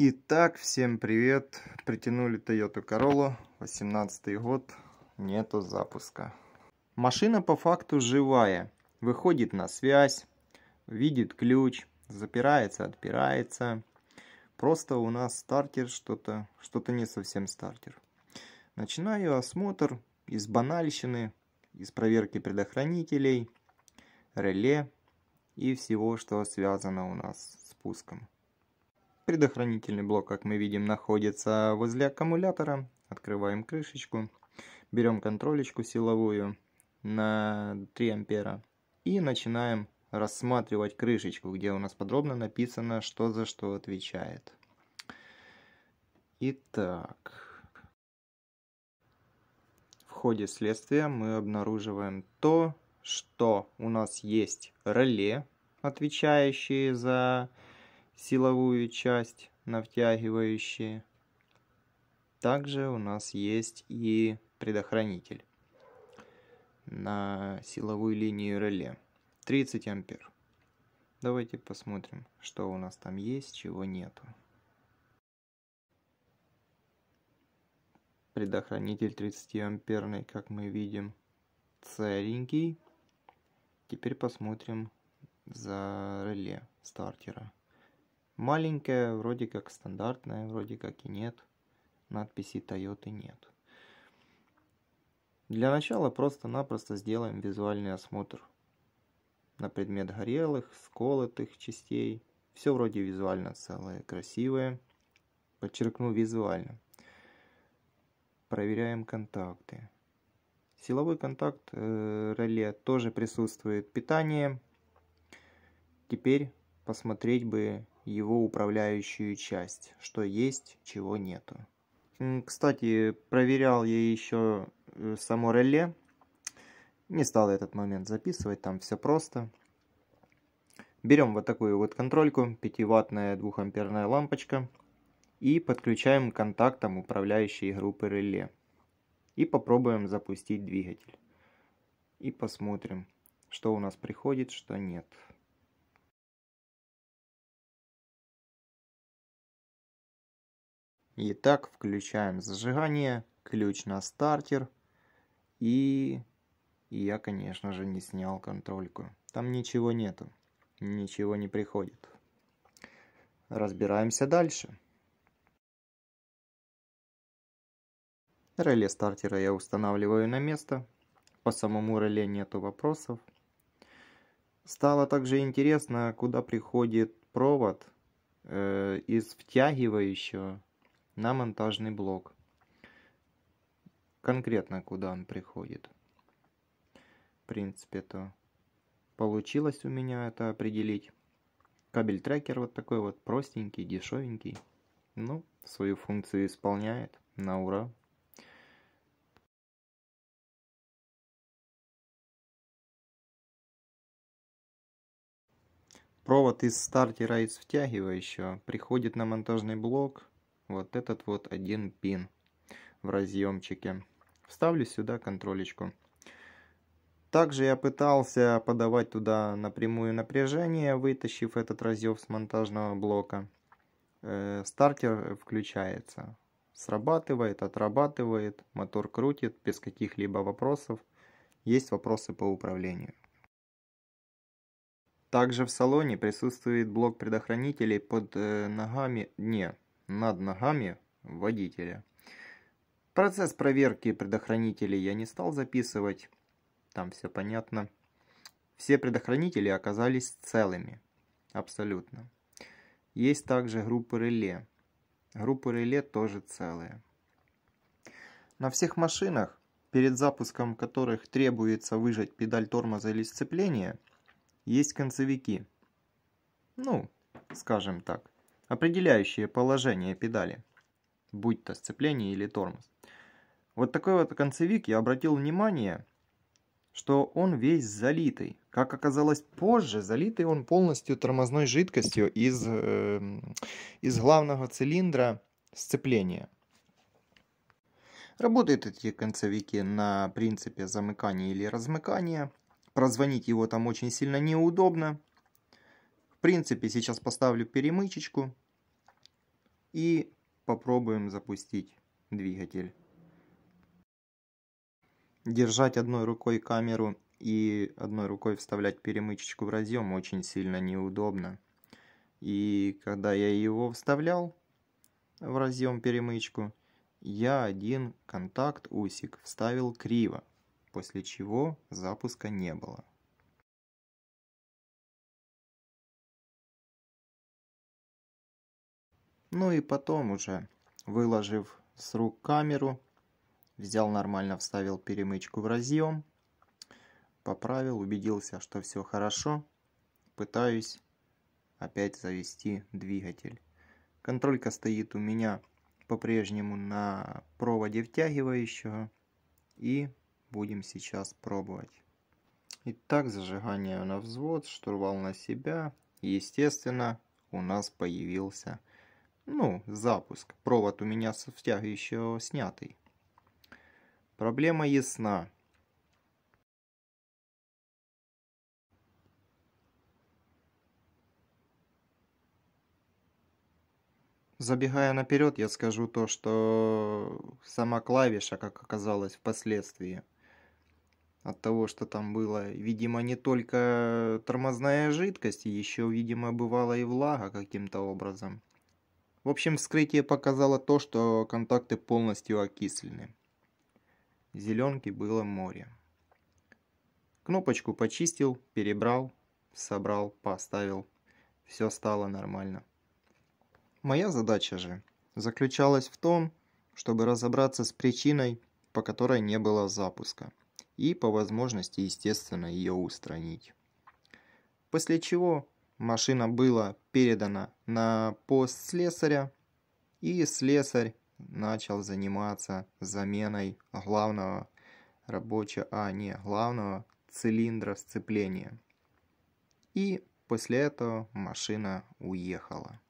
Итак, всем привет! Притянули Toyota Corolla, 18 год, нету запуска. Машина по факту живая, выходит на связь, видит ключ, запирается, отпирается. Просто у нас стартер что-то не совсем стартер. Начинаю осмотр из банальщины, из проверки предохранителей, реле и всего, что связано у нас с пуском. Предохранительный блок, как мы видим, находится возле аккумулятора. Открываем крышечку, берем контролечку силовую на 3 ампера и начинаем рассматривать крышечку, где у нас подробно написано, что за что отвечает. Итак, в ходе следствия мы обнаруживаем то, что у нас есть реле, отвечающие за силовую часть на втягивающие. Также у нас есть и предохранитель на силовую линию реле 30 ампер. Давайте посмотрим, что у нас там есть, чего нету. Предохранитель 30 амперный, как мы видим, целенький. Теперь посмотрим за реле стартера. Маленькая, вроде как стандартная, вроде как и нет. Надписи Toyota нет. Для начала просто-напросто сделаем визуальный осмотр на предмет горелых, сколотых частей. Все вроде визуально целое, красивое. Подчеркну, визуально. Проверяем контакты. Силовой контакт реле тоже присутствует. Питание. Теперь посмотреть бы его управляющую часть, что есть, чего нету. Кстати, проверял я еще само реле. Не стал этот момент записывать, там все просто. Берем вот такую вот контрольку, 5-ваттная 2-амперная лампочка, и подключаем к контактам управляющей группы реле. И попробуем запустить двигатель. И посмотрим, что у нас приходит, что нет. Итак, включаем зажигание, ключ на стартер, и я, конечно же, не снял контрольку. Там ничего нету, ничего не приходит. Разбираемся дальше. Реле стартера я устанавливаю на место. По самому реле нету вопросов. Стало также интересно, куда приходит провод из втягивающего на монтажный блок. Конкретно куда он приходит. В принципе-то получилось у меня это определить. Кабель трекер вот такой вот простенький, дешевенький. Ну, свою функцию исполняет. На ура. Провод из стартера, из втягивающего приходит на монтажный блок. Вот этот вот один пин в разъемчике. Вставлю сюда контролечку. Также я пытался подавать туда напрямую напряжение, вытащив этот разъем с монтажного блока. Стартер включается. Срабатывает, отрабатывает, мотор крутит без каких-либо вопросов. Есть вопросы по управлению. Также в салоне присутствует блок предохранителей над ногами водителя. Процесс проверки предохранителей я не стал записывать, там все понятно. Все предохранители оказались целыми, абсолютно. Есть также группы реле. Группы реле тоже целые. На всех машинах, перед запуском которых требуется выжать педаль тормоза или сцепления, есть концевики, ну, скажем так, определяющие положение педали, будь то сцепление или тормоз. Вот такой вот концевик, я обратил внимание, что он весь залитый. Как оказалось позже, залитый он полностью тормозной жидкостью из главного цилиндра сцепления. Работают эти концевики на принципе замыкания или размыкания. Прозвонить его там очень сильно неудобно. В принципе, сейчас поставлю перемычечку. и попробуем запустить двигатель. Держать одной рукой камеру и одной рукой вставлять перемычечку в разъем очень сильно неудобно. И когда я его вставлял в разъем перемычку, я один контакт усик вставил криво, после чего запуска не было. Ну и потом уже, выложив с рук камеру, взял нормально, вставил перемычку в разъем, поправил, убедился, что все хорошо, пытаюсь опять завести двигатель. Контролька стоит у меня по-прежнему на проводе втягивающего, и будем сейчас пробовать. Итак, зажигание на взвод, штурвал на себя. Естественно, у нас появился, запуск. Провод у меня с втягивающего снятый. Проблема ясна. Забегая наперед, я скажу то, что сама клавиша, как оказалось впоследствии, от того, что там было, видимо, не только тормозная жидкость, еще, видимо, бывала и влага каким-то образом. В общем, вскрытие показало то, что контакты полностью окислены. Зеленки было море. Кнопочку почистил, перебрал, собрал, поставил. Все стало нормально. Моя задача же заключалась в том, чтобы разобраться с причиной, по которой не было запуска, и по возможности, естественно, ее устранить. После чего машина была передана на пост слесаря, и слесарь начал заниматься заменой главного главного цилиндра сцепления. И после этого машина уехала.